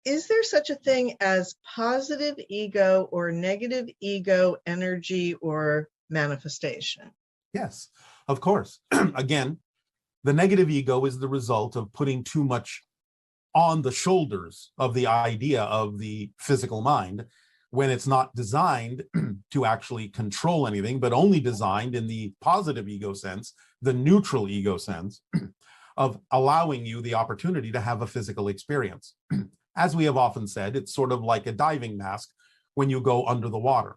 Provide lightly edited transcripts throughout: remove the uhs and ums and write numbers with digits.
is there such a thing as positive ego or negative ego energy or manifestation? Yes, of course. Again, the negative ego is the result of putting too much on the shoulders of the idea of the physical mind, when it's not designed to actually control anything, but only designed in the positive ego sense, the neutral ego sense, of allowing you the opportunity to have a physical experience. As we have often said, it's sort of like a diving mask when you go under the water.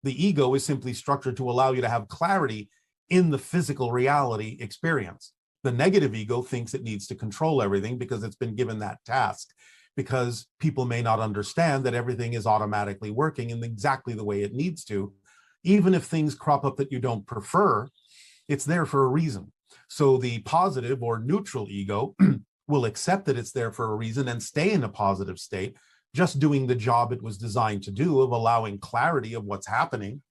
The ego is simply structured to allow you to have clarity in the physical reality experience. The negative ego thinks it needs to control everything because it's been given that task, because people may not understand that everything is automatically working in exactly the way it needs to. Even if things crop up that you don't prefer, it's there for a reason. So the positive or neutral ego will accept that it's there for a reason and stay in a positive state, just doing the job it was designed to do, of allowing clarity of what's happening.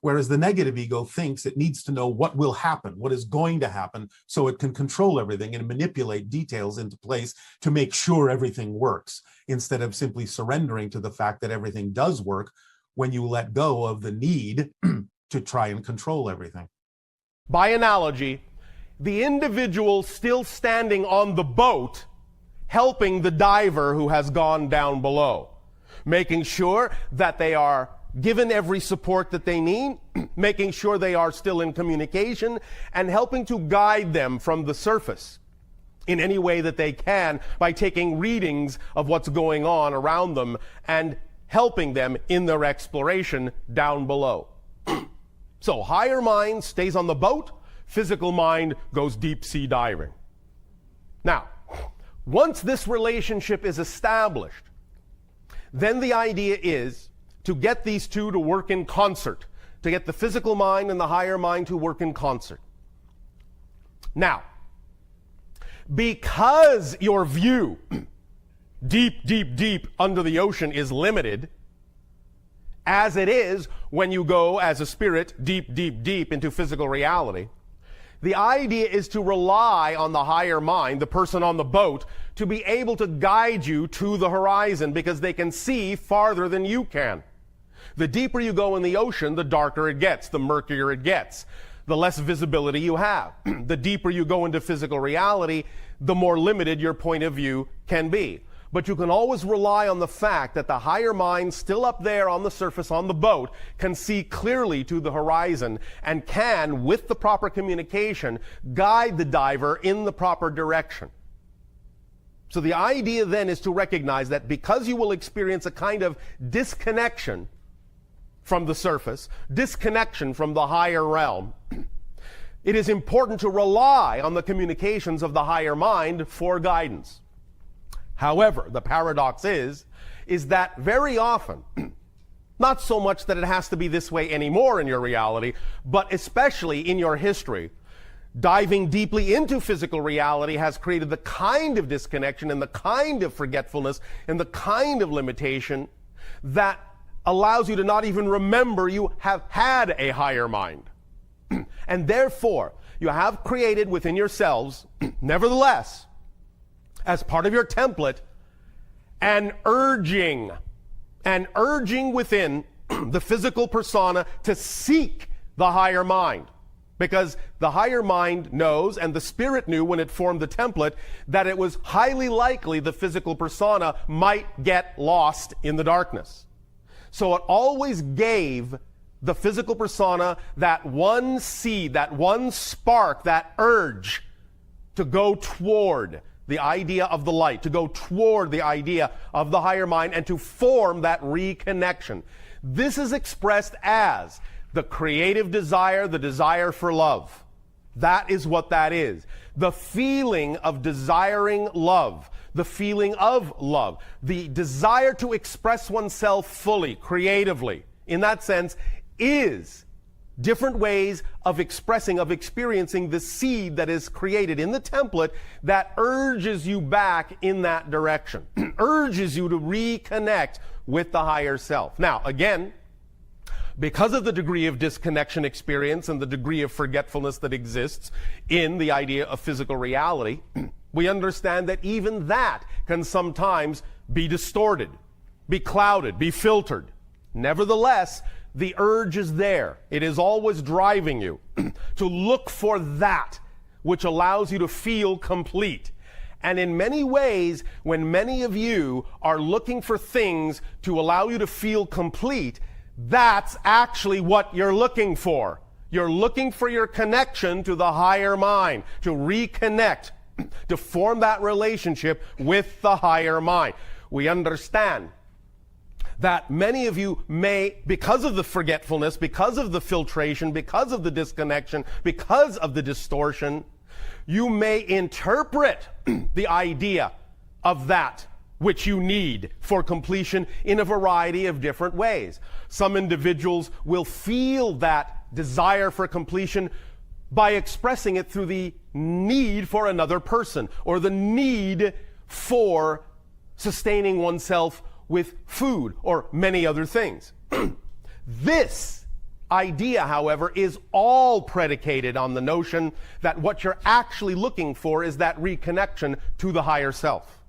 Whereas the negative ego thinks it needs to know what will happen, what is going to happen, so it can control everything and manipulate details into place to make sure everything works, instead of simply surrendering to the fact that everything does work when you let go of the need to try and control everything. By analogy, the individual still standing on the boat helping the diver who has gone down below, making sure that they are given every support that they need, making sure they are still in communication, and helping to guide them from the surface in any way that they can by taking readings of what's going on around them and helping them in their exploration down below. So higher mind stays on the boat, physical mind goes deep sea diving. Now, once this relationship is established, then the idea is to get these two to work in concert, to get the physical mind and the higher mind to work in concert. Now, because your view deep, deep, deep under the ocean is limited, as it is when you go as a spirit deep, deep, deep into physical reality, the idea is to rely on the higher mind, the person on the boat, to be able to guide you to the horizon, because they can see farther than you can. The deeper you go in the ocean, the darker it gets, the murkier it gets, the less visibility you have. The deeper you go into physical reality, the more limited your point of view can be. But you can always rely on the fact that the higher mind, still up there on the surface on the boat, can see clearly to the horizon and can, with the proper communication, guide the diver in the proper direction. So the idea then is to recognize that because you will experience a kind of disconnection from the surface, disconnection from the higher realm, it is important to rely on the communications of the higher mind for guidance. However, the paradox is that very often, not so much that it has to be this way anymore in your reality, but especially in your history, diving deeply into physical reality has created the kind of disconnection and the kind of forgetfulness and the kind of limitation that allows you to not even remember you have had a higher mind. And therefore, you have created within yourselves, nevertheless, as part of your template, an urging within the physical persona to seek the higher mind. Because the higher mind knows, and the spirit knew when it formed the template, that it was highly likely the physical persona might get lost in the darkness. So it always gave the physical persona that one seed, that one spark, that urge to go toward the idea of the light, to go toward the idea of the higher mind, and to form that reconnection. This is expressed as the creative desire, the desire for love. That is what that is. The feeling of desiring love, the feeling of love, the desire to express oneself fully, creatively, in that sense, is different ways of expressing, of experiencing the seed that is created in the template that urges you back in that direction, urges you to reconnect with the higher self. Now, again, because of the degree of disconnection experience and the degree of forgetfulness that exists in the idea of physical reality, we understand that even that can sometimes be distorted, be clouded, be filtered. Nevertheless, the urge is there. It is always driving you to look for that which allows you to feel complete. And in many ways, when many of you are looking for things to allow you to feel complete, that's actually what you're looking for. You're looking for your connection to the higher mind, to reconnect, to form that relationship with the higher mind. We understand that many of you may, because of the forgetfulness, because of the filtration, because of the disconnection, because of the distortion, you may interpret the idea of that which you need for completion in a variety of different ways. Some individuals will feel that desire for completion by expressing it through the need for another person or the need for sustaining oneself with food or many other things. This idea, however, is all predicated on the notion that what you're actually looking for is that reconnection to the higher self.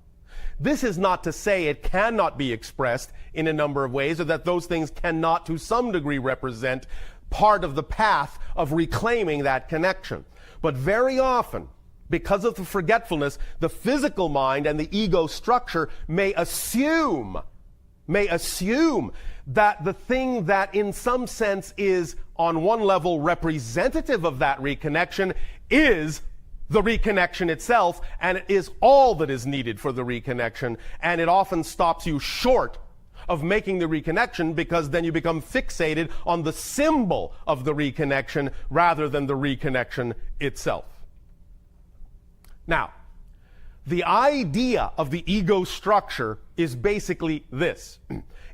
This is not to say it cannot be expressed in a number of ways, or that those things cannot to some degree represent part of the path of reclaiming that connection. But very often, because of the forgetfulness, the physical mind and the ego structure may assume that the thing that in some sense is on one level representative of that reconnection is the reconnection itself, and it is all that is needed for the reconnection, and it often stops you short of making the reconnection, because then you become fixated on the symbol of the reconnection rather than the reconnection itself. Now, the idea of the ego structure is basically this.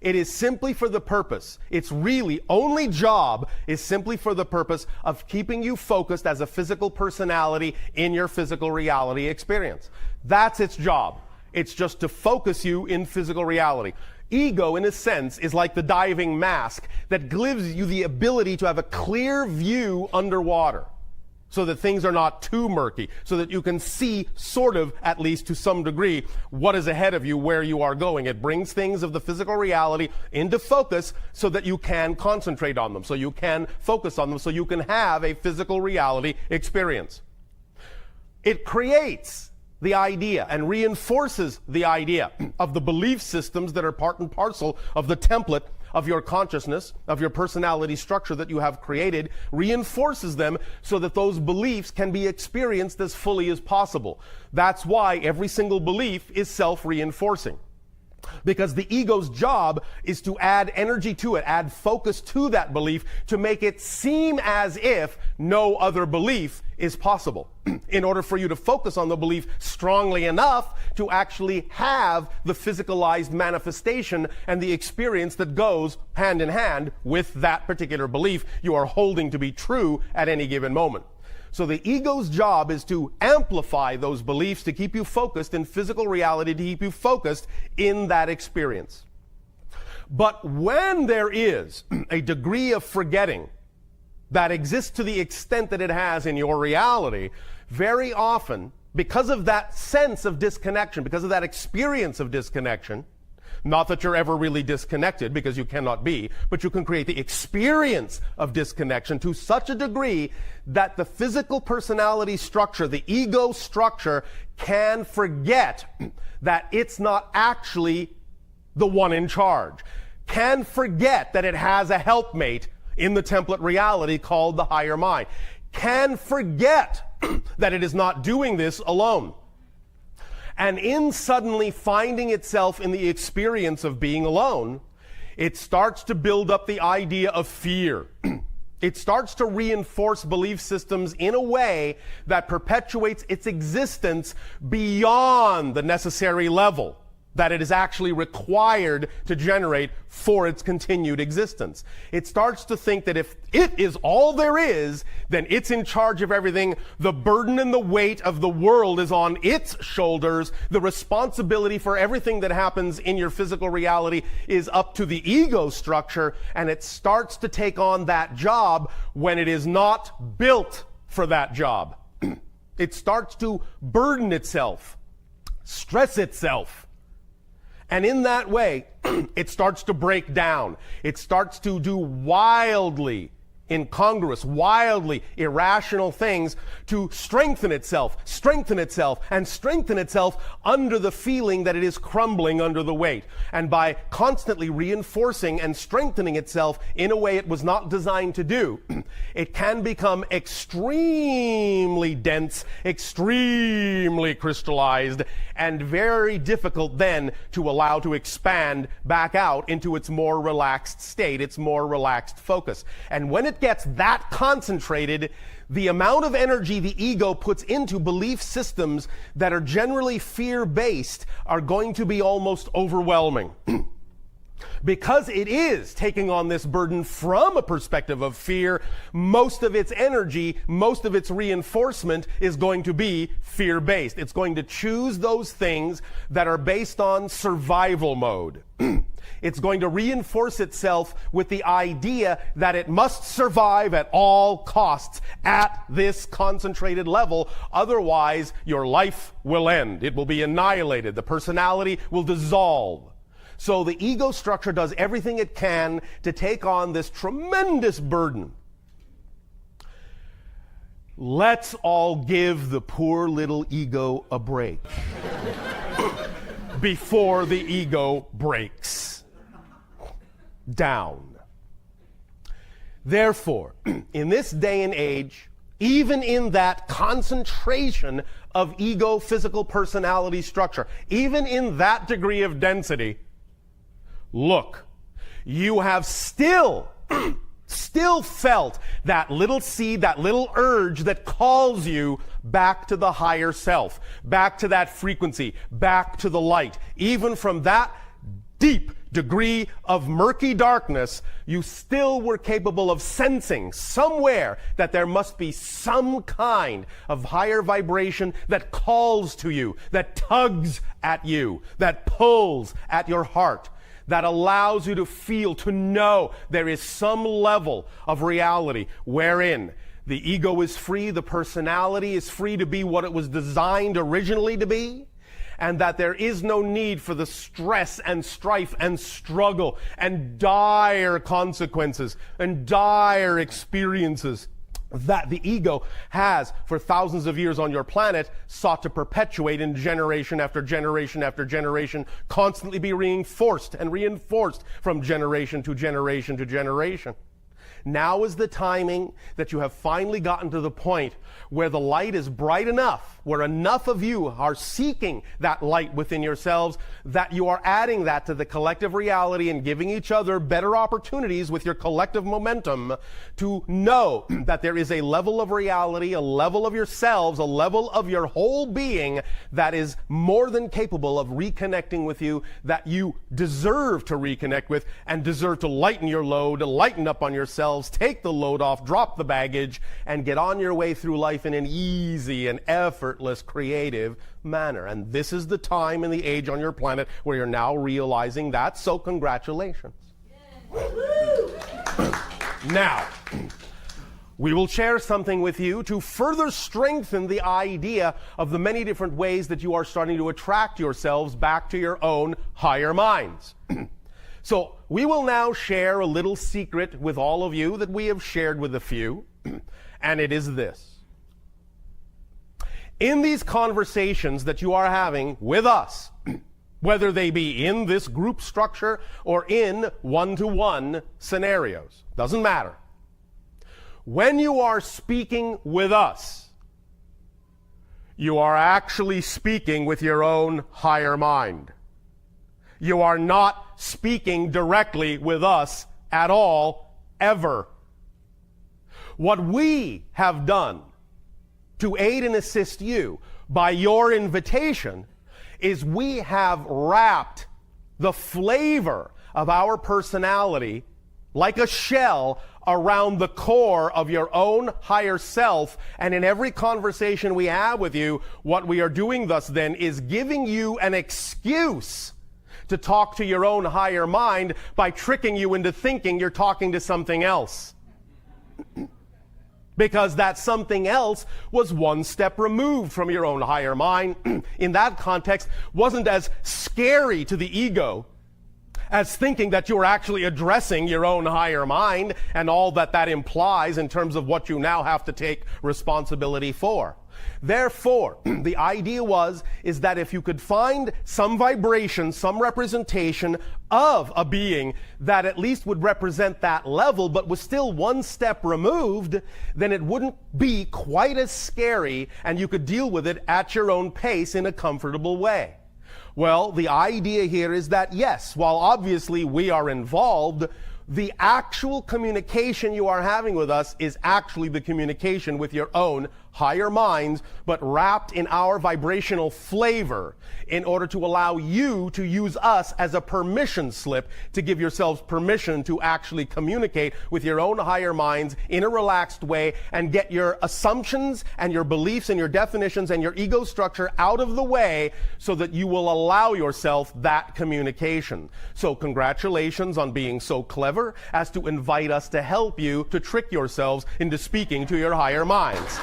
It is simply for the purpose, its really only job is simply for the purpose of keeping you focused as a physical personality in your physical reality experience. That's its job. It's just to focus you in physical reality. Ego, in a sense, is like the diving mask that gives you the ability to have a clear view underwater, so that things are not too murky, so that you can see sort of, at least to some degree, what is ahead of you, where you are going. It brings things of the physical reality into focus so that you can concentrate on them, so you can focus on them, so you can have a physical reality experience. It creates the idea and reinforces the idea of the belief systems that are part and parcel of the template of your consciousness, of your personality structure that you have created, reinforces them so that those beliefs can be experienced as fully as possible. That's why every single belief is self-reinforcing. Because the ego's job is to add energy to it, add focus to that belief, to make it seem as if no other belief is possible, in order for you to focus on the belief strongly enough to actually have the physicalized manifestation and the experience that goes hand in hand with that particular belief you are holding to be true at any given moment. So the ego's job is to amplify those beliefs, to keep you focused in physical reality, to keep you focused in that experience. But when there is a degree of forgetting that exists to the extent that it has in your reality, very often, because of that sense of disconnection, because of that experience of disconnection, not that you're ever really disconnected, because you cannot be, but you can create the experience of disconnection to such a degree that the physical personality structure, the ego structure, can forget that it's not actually the one in charge, can forget that it has a helpmate in the template reality called the higher mind, can forget that it is not doing this alone. And in suddenly finding itself in the experience of being alone, it starts to build up the idea of fear. It starts to reinforce belief systems in a way that perpetuates its existence beyond the necessary level that it is actually required to generate for its continued existence. It starts to think that if it is all there is, then it's in charge of everything. The burden and the weight of the world is on its shoulders. The responsibility for everything that happens in your physical reality is up to the ego structure, and it starts to take on that job when it is not built for that job. It starts to burden itself, stress itself, And in that way, it starts to break down. It starts to do wildly incongruous, wildly irrational things to strengthen itself, and strengthen itself under the feeling that it is crumbling under the weight. And by constantly reinforcing and strengthening itself in a way it was not designed to do, it can become extremely dense, extremely crystallized, and very difficult then to allow to expand back out into its more relaxed state, its more relaxed focus. And when it gets that concentrated, the amount of energy the ego puts into belief systems that are generally fear-based are going to be almost overwhelming. Because it is taking on this burden from a perspective of fear, most of its energy, most of its reinforcement is going to be fear-based. It's going to choose those things that are based on survival mode. It's going to reinforce itself with the idea that it must survive at all costs at this concentrated level. Otherwise, your life will end. It will be annihilated. The personality will dissolve. So the ego structure does everything it can to take on this tremendous burden. Let's all give the poor little ego a break before the ego breaks down. Therefore, in this day and age, even in that concentration of ego physical personality structure, even in that degree of density, look, you have still felt that little seed, that little urge that calls you back to the higher self, back to that frequency, back to the light. Even from that deep degree of murky darkness, you still were capable of sensing somewhere that there must be some kind of higher vibration that calls to you, that tugs at you, that pulls at your heart, that allows you to feel, to know there is some level of reality wherein the ego is free, the personality is free to be what it was designed originally to be, and that there is no need for the stress and strife and struggle and dire consequences and dire experiences that the ego has for thousands of years on your planet sought to perpetuate in generation after generation after generation, constantly be reinforced and reinforced from generation to generation to generation. Now is the timing that you have finally gotten to the point where the light is bright enough, where enough of you are seeking that light within yourselves, that you are adding that to the collective reality and giving each other better opportunities with your collective momentum to know that there is a level of reality, a level of yourselves, a level of your whole being that is more than capable of reconnecting with you, that you deserve to reconnect with and deserve to lighten your load, to lighten up on yourselves, take the load off, drop the baggage, and get on your way through life in an easy and effortless, creative manner. And this is the time and the age on your planet where you're now realizing that, so congratulations. Now, we will share something with you to further strengthen the idea of the many different ways that you are starting to attract yourselves back to your own higher minds. So we will now share a little secret with all of you that we have shared with a few, and it is this. In these conversations that you are having with us, whether they be in this group structure or in one-to-one scenarios, doesn't matter. When you are speaking with us, you are actually speaking with your own higher mind. You are not speaking directly with us at all, ever. What we have done to aid and assist you by your invitation is we have wrapped the flavor of our personality like a shell around the core of your own higher self. And in every conversation we have with you, what we are doing thus then is giving you an excuse to talk to your own higher mind by tricking you into thinking you're talking to something else. because that something else was one step removed from your own higher mind. In that context, wasn't as scary to the ego as thinking that you were actually addressing your own higher mind and all that that implies in terms of what you now have to take responsibility for. Therefore, the idea is that if you could find some vibration, some representation of a being that at least would represent that level, but was still one step removed, then it wouldn't be quite as scary and you could deal with it at your own pace in a comfortable way. Well, the idea here is that yes, while obviously we are involved, the actual communication you are having with us is actually the communication with your own higher minds, but wrapped in our vibrational flavor in order to allow you to use us as a permission slip to give yourselves permission to actually communicate with your own higher minds in a relaxed way and get your assumptions and your beliefs and your definitions and your ego structure out of the way so that you will allow yourself that communication. So congratulations on being so clever as to invite us to help you to trick yourselves into speaking to your higher minds.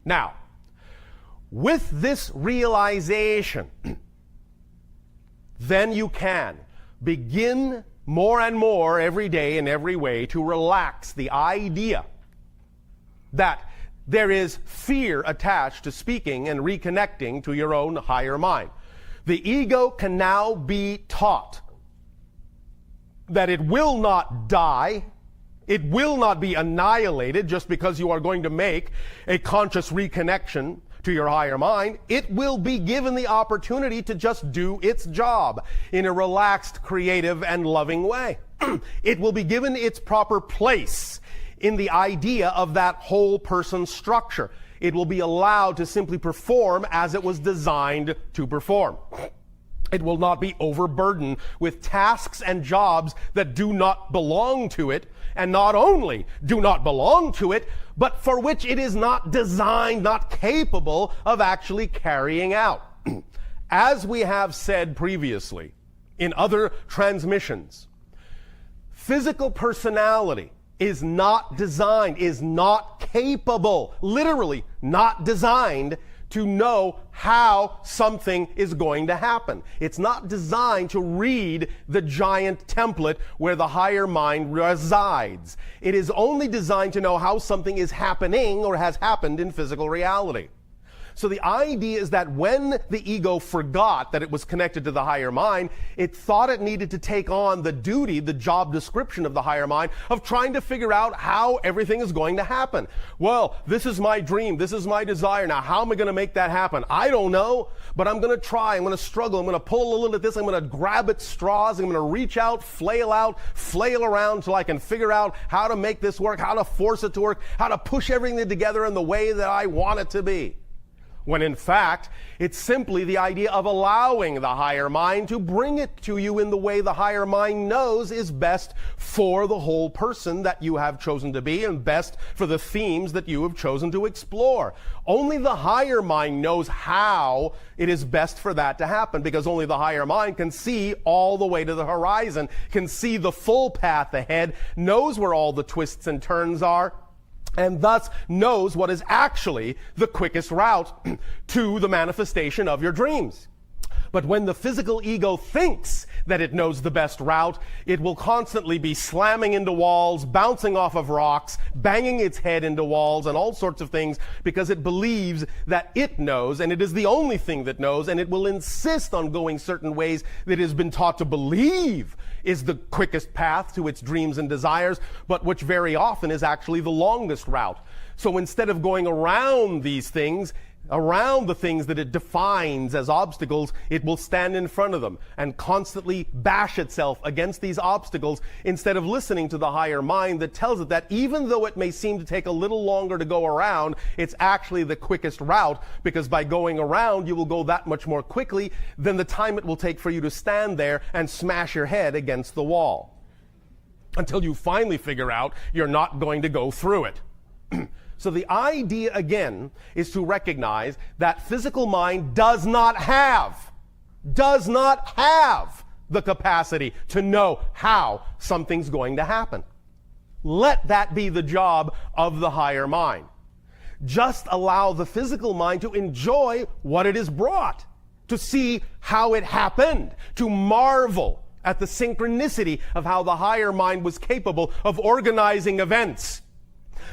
Now, with this realization, then you can begin more and more every day in every way to relax the idea that there is fear attached to speaking and reconnecting to your own higher mind. The ego can now be taught that it will not die, it will not be annihilated just because you are going to make a conscious reconnection to your higher mind. It will be given the opportunity to just do its job in a relaxed, creative, and loving way. It will be given its proper place in the idea of that whole person structure. It will be allowed to simply perform as it was designed to perform. It will not be overburdened with tasks and jobs that do not belong to it, and not only do not belong to it, but for which it is not designed, not capable of actually carrying out. As we have said previously in other transmissions, physical personality is not designed, is not capable, literally not designed to know how something is going to happen. It's not designed to read the giant template where the higher mind resides. It is only designed to know how something is happening or has happened in physical reality. So the idea is that when the ego forgot that it was connected to the higher mind, it thought it needed to take on the duty, the job description of the higher mind of trying to figure out how everything is going to happen. Well, this is my dream. This is my desire. Now, how am I going to make that happen? I don't know, but I'm going to try. I'm going to struggle. I'm going to pull a little at this. I'm going to grab at straws. I'm going to reach out, flail around until I can figure out how to make this work, how to force it to work, how to push everything together in the way that I want it to be. When in fact, it's simply the idea of allowing the higher mind to bring it to you in the way the higher mind knows is best for the whole person that you have chosen to be and best for the themes that you have chosen to explore. Only the higher mind knows how it is best for that to happen, because only the higher mind can see all the way to the horizon, can see the full path ahead, knows where all the twists and turns are, and thus knows what is actually the quickest route to the manifestation of your dreams. But when the physical ego thinks that it knows the best route, it will constantly be slamming into walls, bouncing off of rocks, banging its head into walls, and all sorts of things, because it believes that it knows, and it is the only thing that knows, and it will insist on going certain ways that it has been taught to believe is the quickest path to its dreams and desires, but which very often is actually the longest route. So instead of going around these things, around the things that it defines as obstacles, it will stand in front of them and constantly bash itself against these obstacles instead of listening to the higher mind that tells it that even though it may seem to take a little longer to go around, it's actually the quickest route, because by going around you will go that much more quickly than the time it will take for you to stand there and smash your head against the wall until you finally figure out you're not going to go through it. So the idea, again, is to recognize that physical mind does not have the capacity to know how something's going to happen. Let that be the job of the higher mind. Just allow the physical mind to enjoy what it is brought, to see how it happened, to marvel at the synchronicity of how the higher mind was capable of organizing events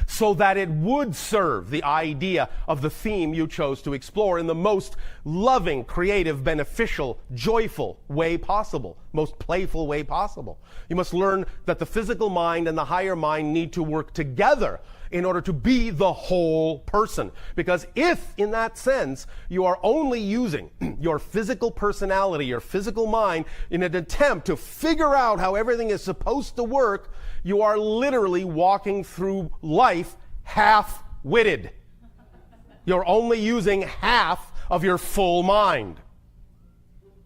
so that it would serve the idea of the theme you chose to explore in the most loving, creative, beneficial, joyful way possible, most playful way possible. You must learn that the physical mind and the higher mind need to work together in order to be the whole person. Because if, in that sense, you are only using your physical personality, your physical mind, in an attempt to figure out how everything is supposed to work, you are literally walking through life half-witted. You're only using half of your full mind.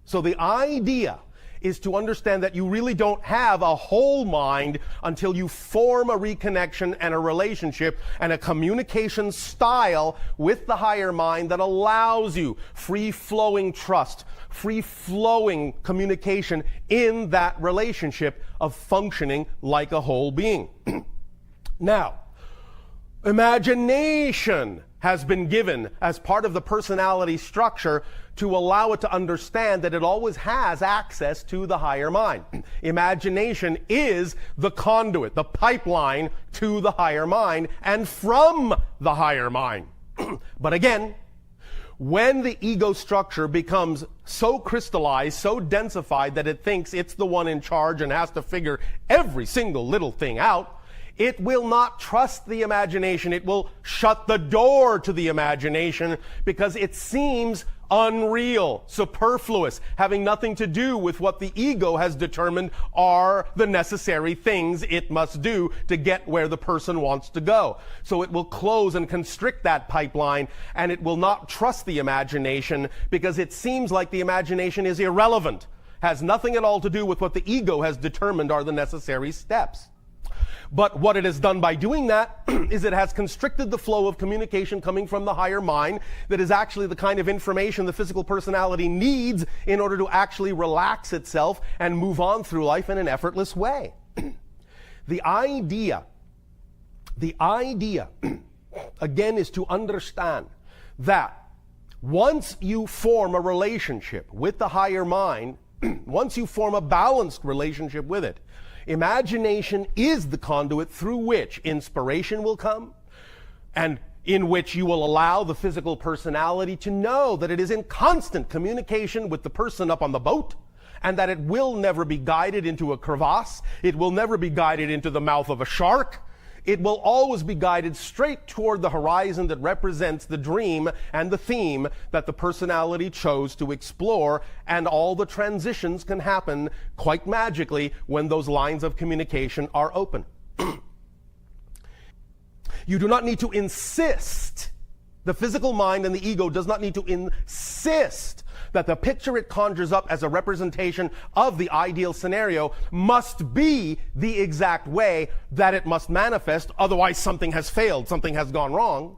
So the idea is to understand that you really don't have a whole mind until you form a reconnection and a relationship and a communication style with the higher mind that allows you free-flowing trust, free-flowing communication in that relationship of functioning like a whole being. Now, imagination has been given as part of the personality structure to allow it to understand that it always has access to the higher mind. Imagination is the conduit, the pipeline to the higher mind and from the higher mind. But again, when the ego structure becomes so crystallized, so densified that it thinks it's the one in charge and has to figure every single little thing out, it will not trust the imagination. It will shut the door to the imagination because it seems unreal, superfluous, having nothing to do with what the ego has determined are the necessary things it must do to get where the person wants to go. So it will close and constrict that pipeline, and it will not trust the imagination because it seems like the imagination is irrelevant, has nothing at all to do with what the ego has determined are the necessary steps. But what it has done by doing that is it has constricted the flow of communication coming from the higher mind that is actually the kind of information the physical personality needs in order to actually relax itself and move on through life in an effortless way. The idea, again, is to understand that once you form a relationship with the higher mind, once you form a balanced relationship with it, imagination is the conduit through which inspiration will come and in which you will allow the physical personality to know that it is in constant communication with the person up on the boat and that it will never be guided into a crevasse. It will never be guided into the mouth of a shark. It will always be guided straight toward the horizon that represents the dream and the theme that the personality chose to explore, and all the transitions can happen quite magically when those lines of communication are open. You do not need to insist. The physical mind and the ego does not need to insist that the picture it conjures up as a representation of the ideal scenario must be the exact way that it must manifest, otherwise something has failed, something has gone wrong.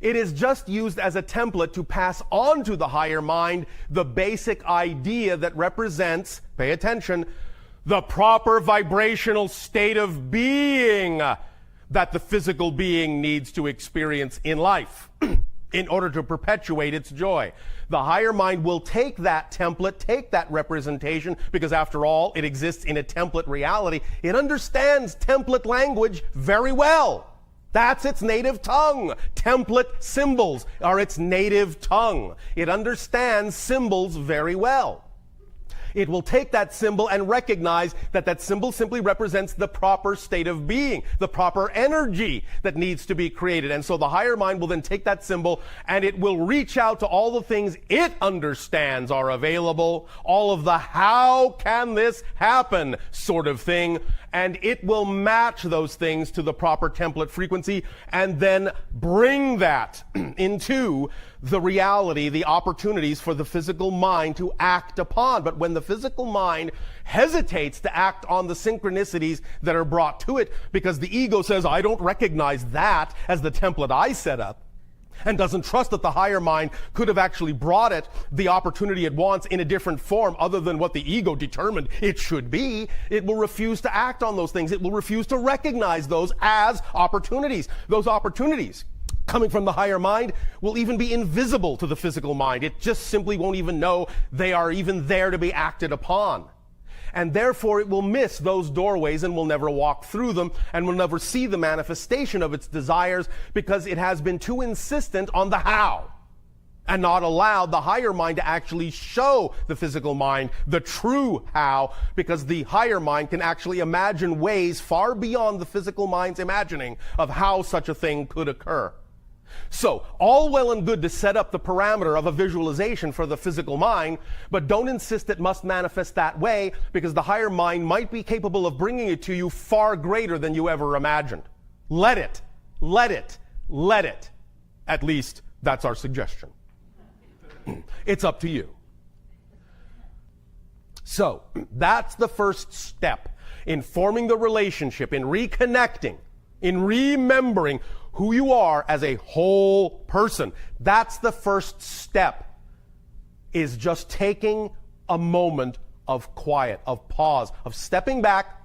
It is just used as a template to pass on to the higher mind the basic idea that represents, pay attention, the proper vibrational state of being that the physical being needs to experience in life in order to perpetuate its joy. The higher mind will take that template, take that representation, because after all, it exists in a template reality. It understands template language very well. That's its native tongue. Template symbols are its native tongue. It understands symbols very well. It will take that symbol and recognize that that symbol simply represents the proper state of being, the proper energy that needs to be created. And so the higher mind will then take that symbol and it will reach out to all the things it understands are available, all of the how can this happen sort of thing, and it will match those things to the proper template frequency and then bring that into the reality, the opportunities for the physical mind to act upon. But when the physical mind hesitates to act on the synchronicities that are brought to it because the ego says, I don't recognize that as the template I set up, and doesn't trust that the higher mind could have actually brought it the opportunity it wants in a different form other than what the ego determined it should be, it will refuse to act on those things. It will refuse to recognize those as opportunities. Those opportunities coming from the higher mind will even be invisible to the physical mind. It just simply won't even know they are even there to be acted upon. And therefore it will miss those doorways and will never walk through them and will never see the manifestation of its desires because it has been too insistent on the how and not allowed the higher mind to actually show the physical mind the true how, because the higher mind can actually imagine ways far beyond the physical mind's imagining of how such a thing could occur. So, all well and good to set up the parameter of a visualization for the physical mind, but don't insist it must manifest that way, because the higher mind might be capable of bringing it to you far greater than you ever imagined. Let it. Let it. Let it. At least, that's our suggestion. It's up to you. So, that's the first step in forming the relationship, in reconnecting, in remembering who you are as a whole person. That's the first step, is just taking a moment of quiet, of pause, of stepping back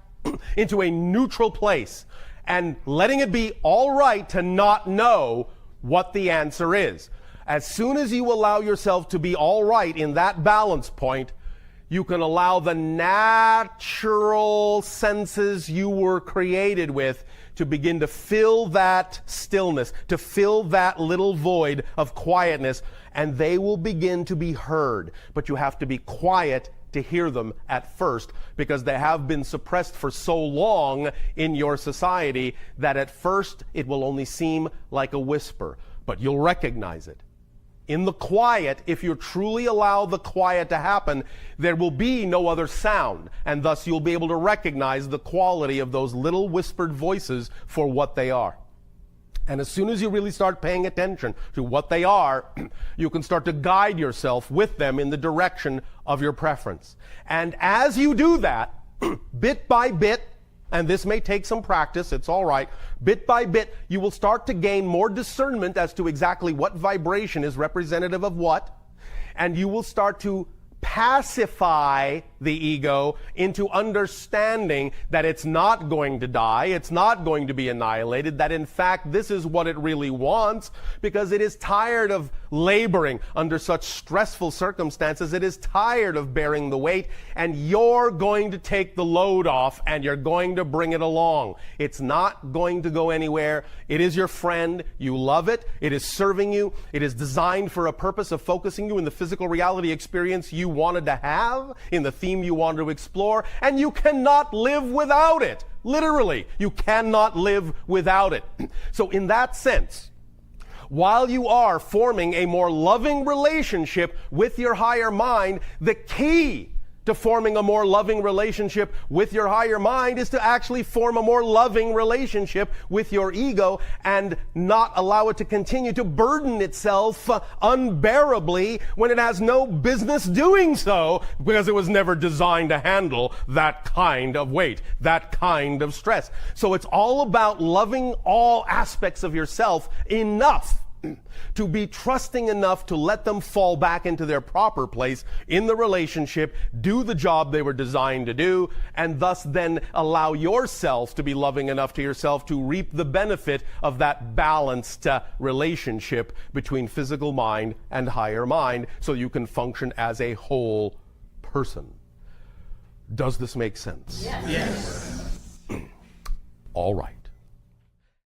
into a neutral place and letting it be all right to not know what the answer is. As soon as you allow yourself to be all right in that balance point, you can allow the natural senses you were created with to begin to fill that stillness, to fill that little void of quietness, and they will begin to be heard. But you have to be quiet to hear them at first, because they have been suppressed for so long in your society that at first it will only seem like a whisper, but you'll recognize it. In the quiet, if you truly allow the quiet to happen, there will be no other sound, and thus you'll be able to recognize the quality of those little whispered voices for what they are. And as soon as you really start paying attention to what they are, you can start to guide yourself with them in the direction of your preference. And as you do that, bit by bit, and this may take some practice, it's all right, bit by bit, you will start to gain more discernment as to exactly what vibration is representative of what, and you will start to pacify the ego into understanding that it's not going to die, it's not going to be annihilated, that in fact this is what it really wants, because it is tired of laboring under such stressful circumstances, it is tired of bearing the weight, and you're going to take the load off and you're going to bring it along. It's not going to go anywhere. It is your friend. You love it. It is serving you. It is designed for a purpose of focusing you in the physical reality experience you wanted to have, in the theme you wanted to explore, and you cannot live without it. Literally, you cannot live without it. So in that sense, while you are forming a more loving relationship with your higher mind, the key to forming a more loving relationship with your higher mind is to actually form a more loving relationship with your ego and not allow it to continue to burden itself unbearably when it has no business doing so, because it was never designed to handle that kind of weight, that kind of stress. So it's all about loving all aspects of yourself enough to be trusting enough to let them fall back into their proper place in the relationship, do the job they were designed to do, and thus then allow yourself to be loving enough to yourself to reap the benefit of that balanced relationship between physical mind and higher mind, so you can function as a whole person. Does this make sense? Yes. All right.